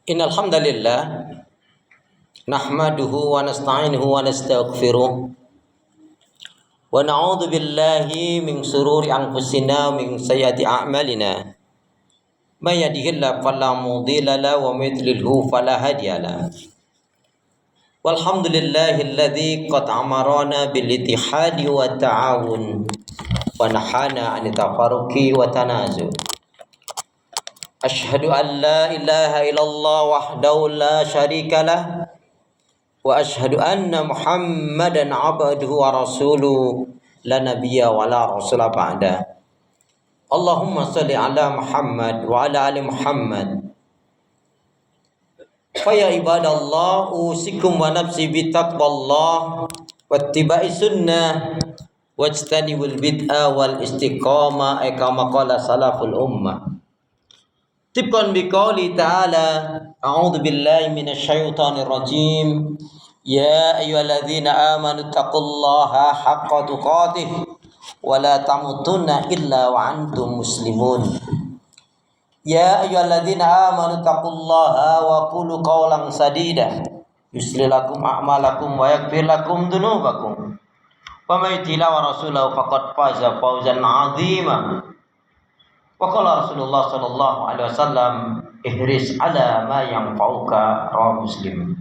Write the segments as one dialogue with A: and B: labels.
A: Innal hamdalillah nahmaduhu wa nasta'inuhu wa nastaghfiruh wa na'udzu billahi min shururi anfusina wa min sayyiati a'malina. May yahdihillahu fala mudilla lahu wa may yudlilhu fala hadiya lahu. Walhamdulillahilladzi qad amarana bil ittihadi wa ta'awun wa nahana 'anil tafarruqi wa tanazu'. Asyhadu an la ilaha illallah wahdahu la syarika lah wa asyhadu anna Muhammadan abduhu wa rasuluh la nabiyya wa la rasula ba'da. Allahumma shalli ala Muhammad wa ala ali Muhammad. Fa ya ibadallah usikum wa nafsi bi taqwallah wattiba'i sunnah wajtanibul bid'ah wal istiqamah kama qala salaful ummah. Tibqan biqauli ta'ala a'udzu billahi minasyaitonir rajim ya ayyuhalladzina amanu taqullaha haqqa tuqatih wa la tamutunna illa wa antum muslimun. Ya ayyuhalladzina amanu taqullaha wa qulu qawlan sadida yuslih lakum a'malakum wa yaghfir lakum dzunubakum wa may yuti' wa rasulahu faqad faza fawzan 'azima. Wa qala Rasulullah sallallahu alaihi wasallam ihris ala ma yanfa'uka, rawahu Muslim.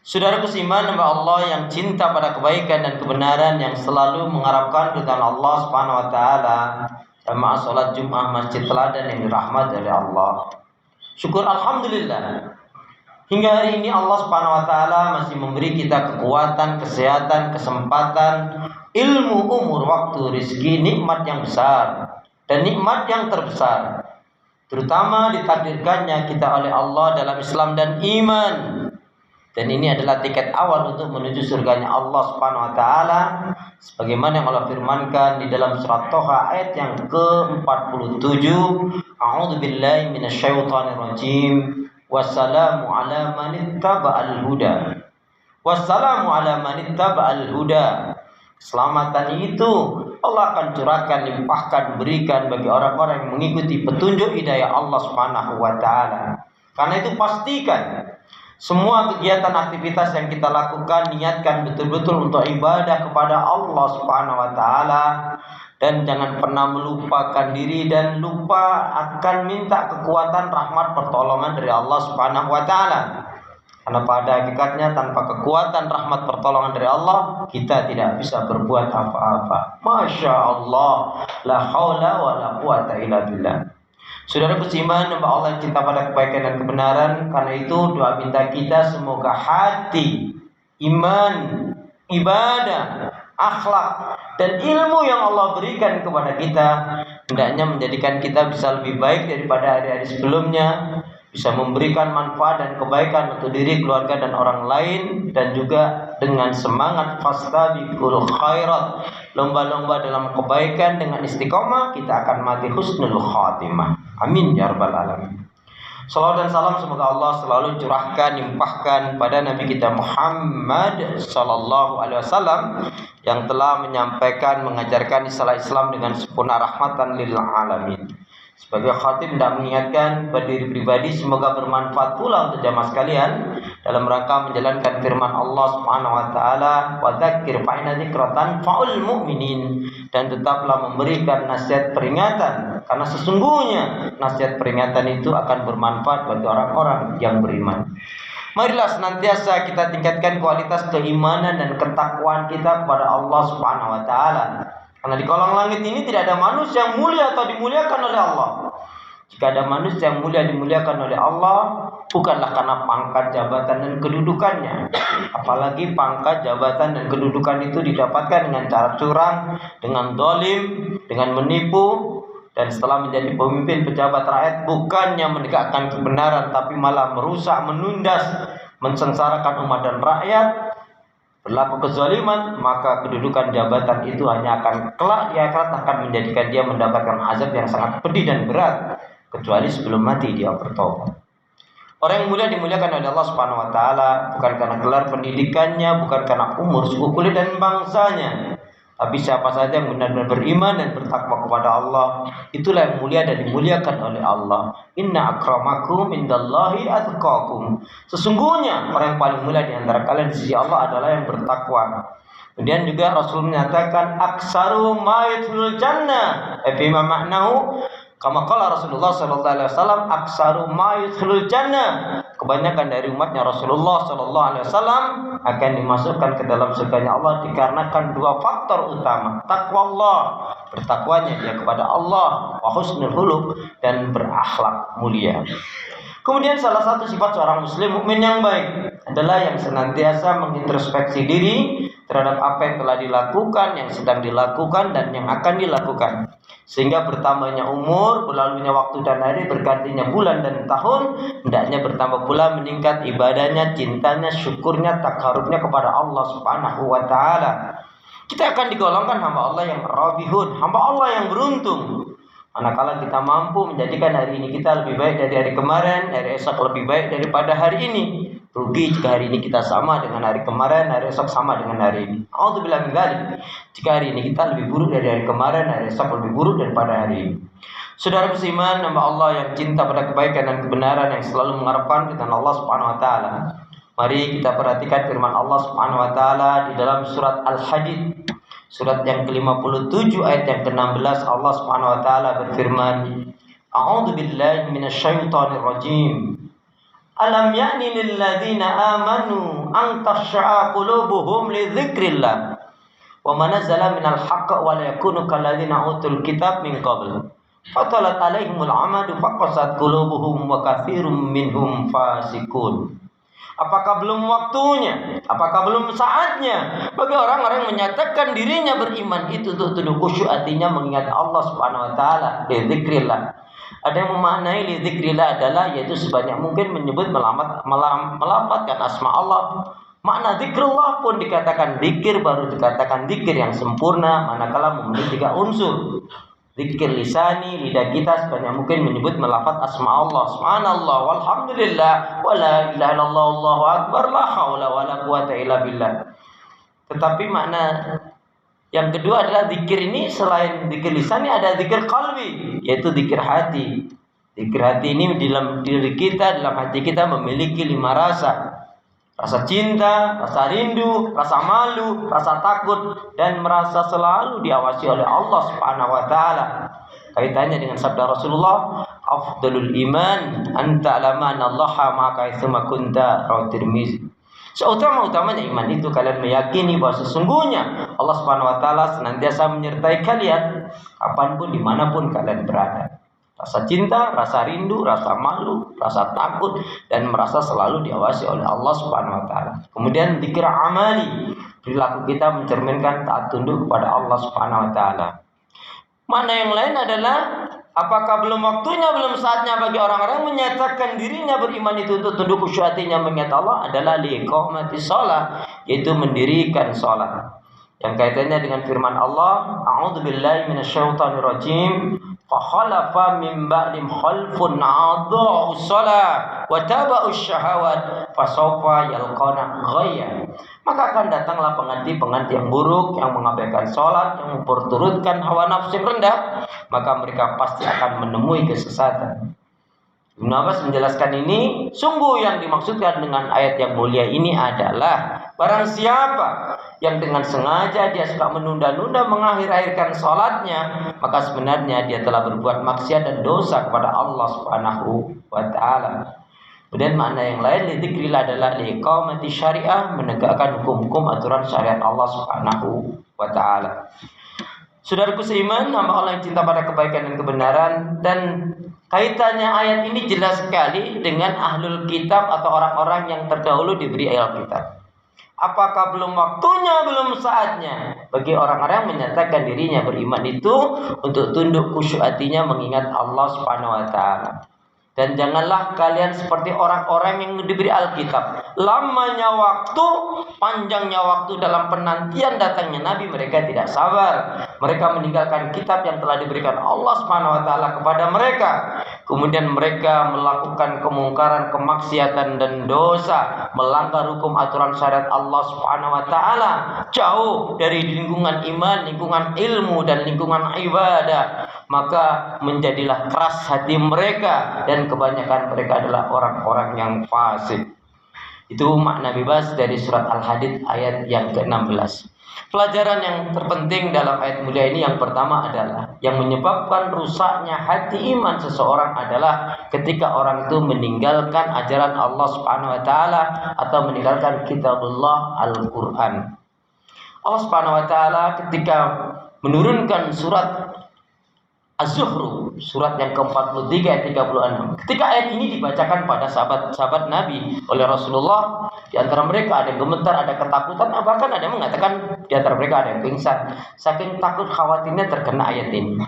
A: Saudaraku seiman, hamba Allah yang cinta pada kebaikan dan kebenaran, yang selalu mengharapkan ridha Allah Subhanahu wa taala, jamaah salat Jumat Masjid Teladan yang dirahmati oleh Allah. Syukur alhamdulillah. Hingga hari ini Allah Subhanahu wa taala masih memberi kita kekuatan, kesehatan, kesempatan, ilmu, umur, waktu, rezeki, nikmat yang besar. Dan nikmat yang terbesar, terutama ditakdirkannya kita oleh Allah dalam Islam dan iman. Dan ini adalah tiket awal untuk menuju surganya Allah Subhanahu wa taala, sebagaimana yang Allah firmankan di dalam surat Toha ayat yang ke-47, a'udzu billahi minasyaitonir rajim, wassalamu ala man ittaba'al huda. Wassalamu ala man ittaba'al huda. Keselamatan itu Allah akan curahkan, limpahkan, berikan bagi orang-orang yang mengikuti petunjuk hidayah Allah Subhanahu wa taala. Karena itu pastikan semua kegiatan aktivitas yang kita lakukan niatkan betul-betul untuk ibadah kepada Allah Subhanahu wa taala, dan jangan pernah melupakan diri dan lupa akan minta kekuatan, rahmat, pertolongan dari Allah Subhanahu wa taala. Karena pada hakikatnya tanpa kekuatan, rahmat, pertolongan dari Allah, kita tidak bisa berbuat apa-apa. Masya Allah, la haula wa la quwata illa billah. Saudara beriman, hamba Allah yang cinta pada kebaikan dan kebenaran, karena itu doa minta kita semoga hati, iman, ibadah, akhlak, dan ilmu yang Allah berikan kepada kita hendaknya menjadikan kita bisa lebih baik daripada hari-hari sebelumnya, bisa memberikan manfaat dan kebaikan untuk diri, keluarga, dan orang lain, dan juga dengan semangat fastabiqul khairat, lomba-lomba dalam kebaikan, dengan istiqomah kita akan mati husnul khatimah. Amin ya rabbal alamin. Salawat dan salam semoga Allah selalu curahkan, limpahkan pada Nabi kita Muhammad sallallahu alaihi wasallam yang telah menyampaikan, mengajarkan istilah Islam dengan sempurna, rahmatan lil alamin. Sebagai khatib hendak mengingatkan pada diri pribadi, semoga bermanfaat pula untuk jamaah sekalian dalam rangka menjalankan firman Allah Subhanahu wa taala, wa dzakir fa inna dzikratan faul mu'minin, dan tetaplah memberikan nasihat peringatan karena sesungguhnya nasihat peringatan itu akan bermanfaat bagi orang-orang yang beriman. Marilah senantiasa kita tingkatkan kualitas keimanan dan ketakwaan kita kepada Allah Subhanahu wa taala. Karena di kolong langit ini tidak ada manusia yang mulia atau dimuliakan oleh Allah. Jika ada manusia yang mulia dimuliakan oleh Allah, bukanlah karena pangkat, jabatan, dan kedudukannya. Apalagi pangkat, jabatan, dan kedudukan itu didapatkan dengan cara curang, dengan zalim, dengan menipu, dan setelah menjadi pemimpin pejabat rakyat bukannya menegakkan kebenaran, tapi malah merusak, menundas, mensengsarakan umat dan rakyat, berlaku kezaliman, maka kedudukan jabatan itu hanya akan kelak di akhirat akan menjadikan dia mendapatkan azab yang sangat pedih dan berat, kecuali sebelum mati dia bertobat. Orang yang mulia dimuliakan oleh Allah Subhanahu wa taala bukan karena gelar pendidikannya, bukan karena umur, suku, kulit, dan bangsanya, Tapi siapa saja yang benar-benar beriman dan bertakwa kepada Allah, itulah yang mulia dan dimuliakan oleh Allah. Inna akramakum indallahi atqakum. Sesungguhnya orang yang paling mulia di antara kalian di sisi Allah adalah yang bertakwa. Kemudian juga Rasul menyatakan aksaru ma yadkhulul jannah. Bima maknahu kama qala Rasulullah sallallahu alaihi wasallam aksaru ma yadkhulul jannah. Kebanyakan dari umatnya Rasulullah sallallahu alaihi wasallam akan dimasukkan ke dalam surganya Allah dikarenakan dua faktor utama. Takwa Allah, bertakwanya dia kepada Allah, wa husnul khuluq, dan berakhlak mulia. Kemudian salah satu sifat seorang muslim mukmin yang baik adalah yang senantiasa mengintrospeksi diri terhadap apa yang telah dilakukan, yang sedang dilakukan, dan yang akan dilakukan. Sehingga bertambahnya umur, berlalunya waktu dan hari, bergantinya bulan dan tahun, hendaknya bertambah pula meningkat ibadahnya, cintanya, syukurnya, takarubnya kepada Allah Subhanahu wa taala. Kita akan digolongkan hamba Allah yang rabihun, hamba Allah yang beruntung. Manakala kita mampu menjadikan hari ini kita lebih baik dari hari kemarin, hari esok lebih baik daripada hari ini. Rugi jika hari ini kita sama dengan hari kemarin, hari esok sama dengan hari ini. A'udzubillahi min dzalik. Jika hari ini kita lebih buruk dari hari kemarin, hari esok lebih buruk daripada hari ini. Saudara beriman, hamba Allah yang cinta pada kebaikan dan kebenaran, yang selalu mengharapkan ridha Allah Subhanahu wa taala. Mari kita perhatikan firman Allah Subhanahu wa taala di dalam surat Al-Hadid. Surat yang ke-57 ayat yang ke-16, Allah Subhanahu wa taala berfirman, A'udzu billahi minasyaitonir rajim. Alam ya'ni lil ladzina amanu an takhsha'a qulubuhum li dzikrillah wa ma nazzala minal haqqi wa la yakunu kal ladzina utul kitab min qabl. Fatalat alaihimul amadu faqasat qulubuhum wa katsirum minhum fasikun. Apakah belum waktunya? Apakah belum saatnya bagi orang-orang yang menyatakan dirinya beriman itu untuk tunduk khusyuk, artinya mengingat Allah Subhanahu wa taala, li dzikrillah. Ada yang memaknai li dzikrillah adalah yaitu sebanyak mungkin menyebut melafadzkan asma Allah. Makna zikrullah pun dikatakan zikir, baru dikatakan zikir yang sempurna manakala memiliki 3 unsur. Zikir lisani, lidah kita sebanyak mungkin menyebut melafaz asma Allah, subhanallah, walhamdulillah, wala ilaha illallah, Allahu akbar, la haula wala quwata illa billah. Tetapi makna yang kedua adalah zikir ini selain zikir lisani ada zikir qalbi, yaitu zikir hati. Zikir hati ini di dalam diri kita, dalam hati kita memiliki 5 rasa. Rasa cinta, rasa rindu, rasa malu, rasa takut, dan merasa selalu diawasi oleh Allah Subhanahu wa taala. Kaitannya dengan sabda Rasulullah, afdalul iman anta ta'lamana Allah ma'aka tsumma kunta, rawi Tirmizi. Seutama-utamanya iman itu kalian meyakini bahwa sesungguhnya Allah Subhanahu wa taala senantiasa menyertai kalian kapanpun dimanapun kalian berada. Rasa cinta, rasa rindu, rasa malu, rasa takut, dan merasa selalu diawasi oleh Allah Subhanahu wa taala. Kemudian zikir amali, perilaku kita mencerminkan taat tunduk kepada Allah Subhanahu wa taala. Mana yang lain adalah apakah belum waktunya, belum saatnya bagi orang-orang menyatakan dirinya beriman itu untuk tunduk khusyuk, hatinya mengingat Allah adalah liqamatis shalah, yaitu mendirikan salat. Yang kaitannya dengan firman Allah, A'udzu billahi minasyaitonir rajim. Fa khalafa min ba'dihim khalfun a'dha'us shalah wa taba'us syahawat fa sawfa yalqana ghayya. Maka akan datanglah pengganti-pengganti yang buruk, yang mengabaikan salat, yang memperturutkan hawa nafsu yang rendah, maka mereka pasti akan menemui kesesatan. Ibnu Abbas menjelaskan ini, sungguh yang dimaksudkan dengan ayat yang mulia ini adalah barang siapa yang dengan sengaja dia suka menunda-nunda mengakhir-akhirkan salatnya, maka sebenarnya dia telah berbuat maksiat dan dosa kepada Allah Subhanahu wa taala. Kemudian makna yang lain dzikrillah adalah liqamati syariah, menegakkan hukum-hukum aturan syariat Allah Subhanahu wa taala. Saudaraku seiman, hamba Allah yang cinta pada kebaikan dan kebenaran, dan kaitannya ayat ini jelas sekali dengan ahlul kitab atau orang-orang yang terdahulu diberi Alkitab. Apakah belum waktunya, belum saatnya bagi orang-orang yang menyatakan dirinya beriman itu untuk tunduk khusyuk hatinya mengingat Allah Subhanahu wa taala. Dan janganlah kalian seperti orang-orang yang diberi Alkitab. Lamanya waktu, panjangnya waktu dalam penantian datangnya Nabi, mereka tidak sabar. Mereka meninggalkan kitab yang telah diberikan Allah Subhanahu wa taala kepada mereka. Kemudian mereka melakukan kemungkaran, kemaksiatan dan dosa, melanggar hukum aturan syariat Allah Subhanahu wa taala, jauh dari lingkungan iman, lingkungan ilmu dan lingkungan ibadah. Maka menjadilah keras hati mereka dan kebanyakan mereka adalah orang-orang yang fasik. Itu makna bebas dari surat Al-Hadid ayat yang ke-16. Pelajaran yang terpenting dalam ayat mulia ini yang pertama adalah yang menyebabkan rusaknya hati iman seseorang adalah ketika orang itu meninggalkan ajaran Allah Subhanahu wa taala atau meninggalkan kitabullah Al-Qur'an. Allah Subhanahu wa taala ketika menurunkan surat Az-Zuhruf, surat yang ke-43 ayat 36. Ketika ayat ini dibacakan pada sahabat-sahabat Nabi oleh Rasulullah, di antara mereka ada yang gemetar, ada ketakutan, bahkan ada yang mengatakan di antara mereka ada yang pingsan, saking takut khawatirnya terkena ayat ini.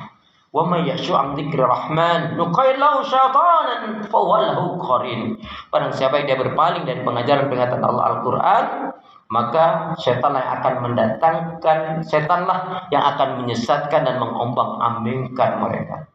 A: Wa may yashu' an dzikri rahman nuqayyid lahu syaitanan fa huwa lahu qarin. Barang siapa yang dia berpaling dari pengajaran peringatan Allah Al-Qur'an, maka setanlah yang akan menyesatkan dan mengombang-ambingkan mereka.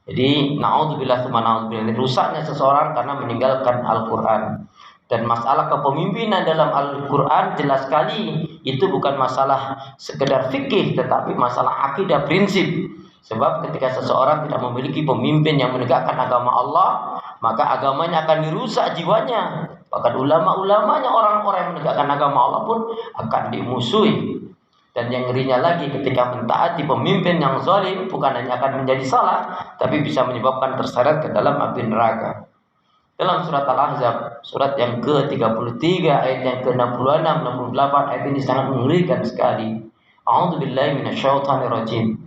A: Jadi naudzubillah tsumma naudzubillah, rusaknya seseorang karena meninggalkan Al-Qur'an. Dan masalah kepemimpinan dalam Al-Qur'an jelas sekali itu bukan masalah sekedar fikih, tetapi masalah akidah, prinsip. Sebab ketika seseorang tidak memiliki pemimpin yang menegakkan agama Allah, maka agamanya akan dirusak jiwanya. Bahkan ulama-ulamanya, orang-orang yang menegakkan agama Allah pun akan dimusuhi. Dan yang ngerinya lagi, ketika mentaati pemimpin yang zalim, bukan hanya akan menjadi salah, tapi bisa menyebabkan terseret ke dalam api neraka. Dalam surat Al-Ahzab, surat yang ke-33, ayat yang ke-66, 68, ayat ini sangat mengerikan sekali. A'udzubillahi minasyaitonirrajim.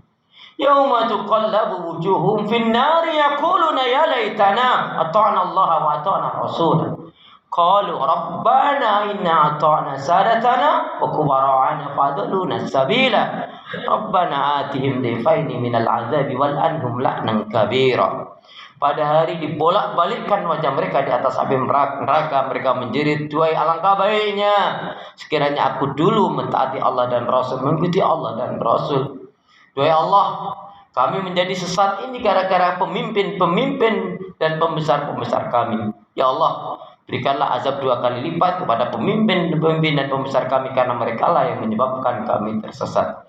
A: Yauma tuqallabu wujuhum fin nari yaquluna ya laitana ata'na Allah wa ata'na Rasulah. Qalu rabbana inna ata'na sadatana wa kubara'ana fadluna sabila. Rabbana atihim dhifaini minal azabi wal anhum la'nan kabira. Pada hari dibolak-balikkan wajah mereka di atas api neraka, mereka menjerit, "Duhai alangkah baiknya sekiranya aku dulu mentaati Allah dan Rasul, mengikuti Allah dan Rasul. Duhai Allah, kami menjadi sesat ini gara-gara pemimpin-pemimpin dan pembesar-pembesar kami. Ya Allah, berikanlah azab 2 kali lipat kepada pemimpin-pemimpin dan pembesar kami, karena merekalah yang menyebabkan kami tersesat."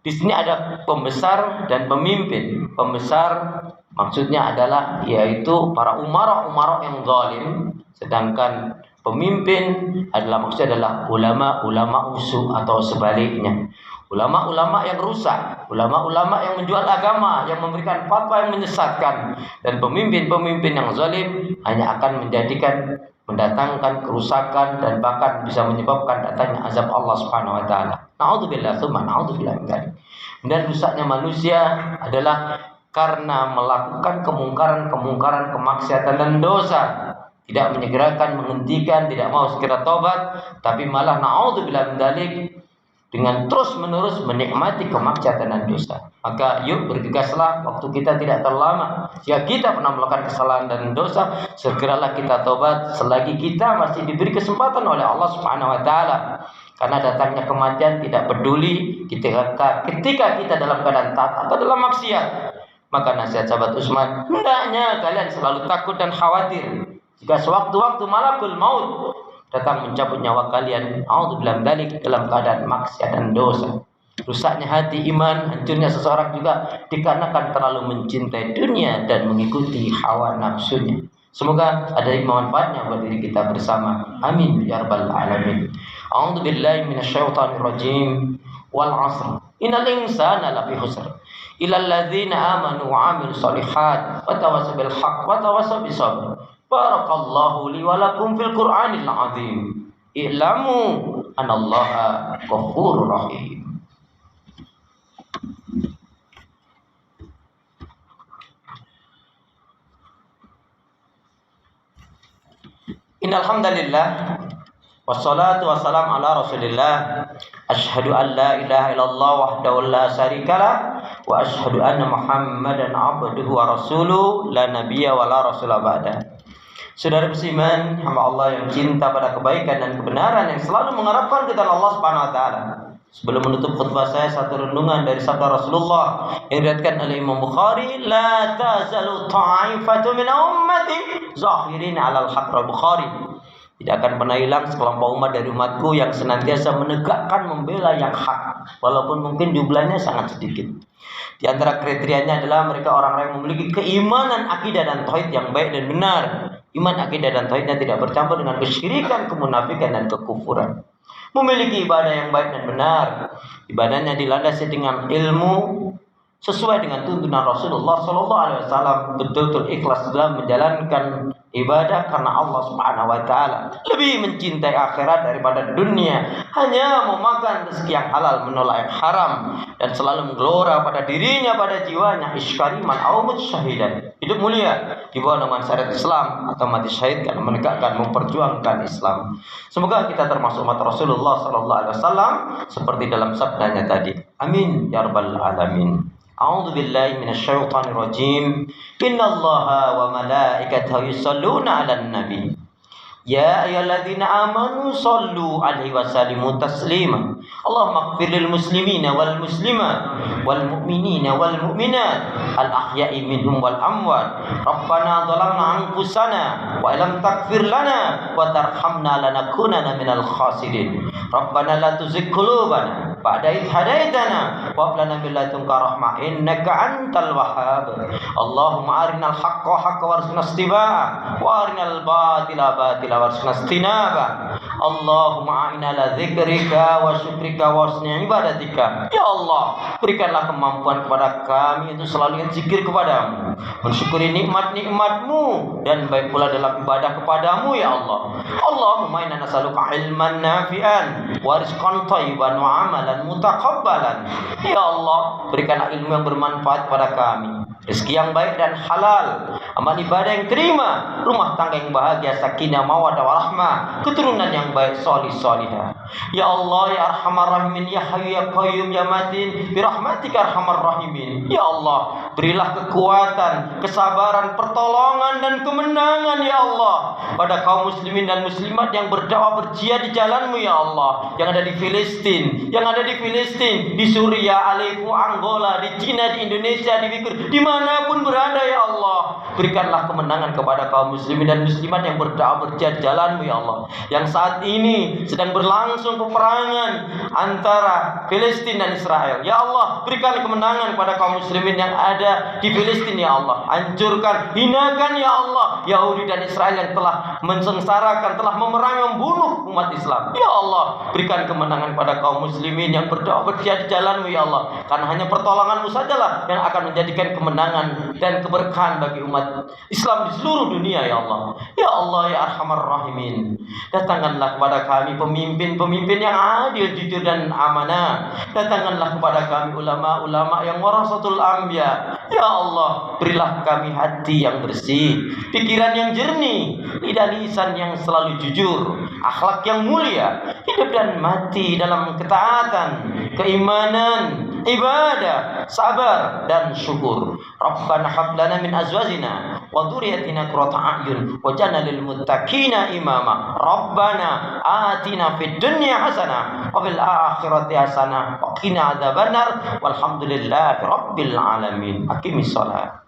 A: Di sini ada pembesar dan pemimpin. Pembesar maksudnya adalah yaitu para umara yang zalim, sedangkan pemimpin maksudnya adalah ulama usu atau sebaliknya. Ulama-ulama yang rusak, ulama-ulama yang menjual agama, yang memberikan fatwa yang menyesatkan, dan pemimpin-pemimpin yang zalim hanya akan mendatangkan kerusakan dan bahkan bisa menyebabkan datangnya azab Allah Subhanahu wa taala. Naudzubillah tsumma naudzubillah min dzalik. Dan rusaknya manusia adalah karena melakukan kemungkaran, kemaksiatan dan dosa. Tidak menyegerakan, menghentikan, tidak mau segera tobat, tapi malah naudzubillah min dzalik, dengan terus-menerus menikmati kemaksiatan dan dosa. Maka yuk bergegaslah, waktu kita tidak terlama. Jika kita pernah melakukan kesalahan dan dosa, segeralah kita tobat selagi kita masih diberi kesempatan oleh Allah Subhanahu wa taala. Karena datangnya kematian tidak peduli ketika kita dalam keadaan taat atau dalam maksiat. Maka nasihat sahabat Utsman, hendaknya kalian selalu takut dan khawatir jika sewaktu-waktu malakul maut datang mencabut nyawa kalian, a'udzubillahi min dzalik, dalam keadaan maksiat dan dosa. Rusaknya hati iman, hancurnya seseorang juga dikarenakan terlalu mencintai dunia dan mengikuti hawa nafsunya. Semoga ada manfaatnya buat diri kita bersama. Amin ya rabbal alamin. A'udzubillahi minasyaitonirrajim. Wal 'asr. Innal insana lafi khusr. Illal ladzina amanu wa 'amilus shalihat wa tawassaw bil haqq wa tawassaw bis sabr. Barakallahu li wa lakum fil Qur'anil azim. I'lamu anallaha ghafurur rahim. Innal hamdalillah wassalatu wassalamu ala Rasulillah. Asyhadu an la ilaha illallah wahdahu la syarikalah wa asyhadu anna Muhammadan abduhu wa rasuluhu la nabiyya wa la rasula ba'da. Saudara beriman, hamba Allah yang cinta pada kebaikan dan kebenaran, yang selalu mengharapkan kepada Allah Subhanahu wa taala. Sebelum menutup khutbah saya, satu renungan dari sabda Rasulullah yang diriwayatkan oleh Imam Bukhari, la tazalu ta'ifatu min ummati zahirin 'alal haqq. Bukhari. Tidak akan pernah hilang sekelompok umat dari umatku yang senantiasa menegakkan membela yang hak, walaupun mungkin jumlahnya sangat sedikit. Di antara kriterianya adalah mereka orang-orang yang memiliki keimanan, akidah dan tauhid yang baik dan benar. Iman, akidah dan tauhidnya tidak bercampur dengan kesyirikan, kemunafikan dan kekufuran. Memiliki ibadah yang baik dan benar. Ibadahnya dilandasi dengan ilmu sesuai dengan tuntunan Rasulullah SAW, betul-betul ikhlas dalam menjalankan ibadah karena Allah Subhanahu wa taala. Lebih mencintai akhirat daripada dunia, hanya memakan rezeki yang halal, menolak yang haram, dan selalu menggelora pada dirinya, pada jiwanya, iskariman aumut syahidan, hidup mulia di bawah nama syariat Islam atau mati syahid karena menegakkan, memperjuangkan Islam. Semoga kita termasuk umat Rasulullah SAW seperti dalam sabdanya tadi. Amin ya rabbal alamin. A'udzu billahi minasyaitonir rajim. Innallaha wa malaikatahu yusholluna 'alan nabi. Ya ayyuhalladzina amanu shallu 'alaihi wa sallimu taslima. Allahumma ighfir lil muslimina wal muslimat wal mu'minina wal mu'minat al ahya'i minhum wal amwat. Rabbana dhalamna anfusana wa illam taghfir lana wa tarhamna lanakunanna minal khasirin. Rabbana la tuzigh qulubana ba'da idh hadaitana wa hab lana min ladunka rahmah innaka antal wahhab. Allahumma arinal haqqa haqqan warzuqna ittiba'ah wa arinal batila batila warzuqna ijtinabah. Allahumma a'inna ala dzikrika wa syukrika wa husni ibadatika. Ya Allah, berikanlah kemampuan kepada kami untuk selalu zikir kepadamu, mensyukuri nikmat-nikmatmu, dan baik pula dalam ibadah kepadamu ya Allah. Allahumma inna nas'aluka ilman nafi'an wa rizqan thayyiban wa amalan mutaqabbalan. Ya Allah, berikanlah ilmu yang bermanfaat kepada kami, rezeki yang baik dan halal, amal ibadah yang terima, rumah tangga yang bahagia, sakinah, mawaddah warahmah, keturunan yang baik, solih solihah. Ya Allah ya arhamar rahimin, ya hayyu ya qayyum ya matin, birahmatika arhamar rahimin. Ya Allah, berilah kekuatan, kesabaran, pertolongan dan kemenangan ya Allah pada kaum muslimin dan muslimat yang berdakwah berjihad di jalanmu ya Allah, yang ada di Filistin, di Suriah, Aleppo, Angola, di Cina, di Indonesia, di Uyghur, dimanapun berada ya Allah. Berikanlah kemenangan kepada kaum muslimin dan muslimat yang berdakwah berjihad di jalanmu ya Allah, yang saat ini sedang berlangsung peperangan antara Filistin dan Israel. Ya Allah, berikan kemenangan kepada kaum muslimin yang ada di Filistin ya Allah. Hancurkan, hinakan ya Allah Yahudi dan Israel yang telah mensengsarakan, telah memerangi, membunuh umat Islam. Ya Allah, berikan kemenangan pada kaum muslimin yang berdoa berjihad di jalanmu ya Allah, karena hanya pertolonganmu sajalah yang akan menjadikan kemenangan dan keberkahan bagi umat Islam di seluruh dunia ya Allah. Ya Allah ya arhamar rahimin, datangkanlah kepada kami pemimpin yang adil, jujur dan amanah. Datangkanlah kepada kami ulama-ulama yang warasatul anbiya. Ya Allah, berilah kami hati yang bersih, pikiran yang jernih, lidah lisan yang selalu jujur, akhlak yang mulia, hidup dan mati dalam ketaatan, keimanan, ibadah, sabar dan syukur. Rabbana hab lana min azwajina wa dhurriyyatina qurrata a'yun waj'alna lil muttaqina imama. Rabbana atina fid dunya hasanah wa fil akhirati hasanah wa qina adzabannar. Walhamdulillahi rabbil alamin. Aqimis shalah.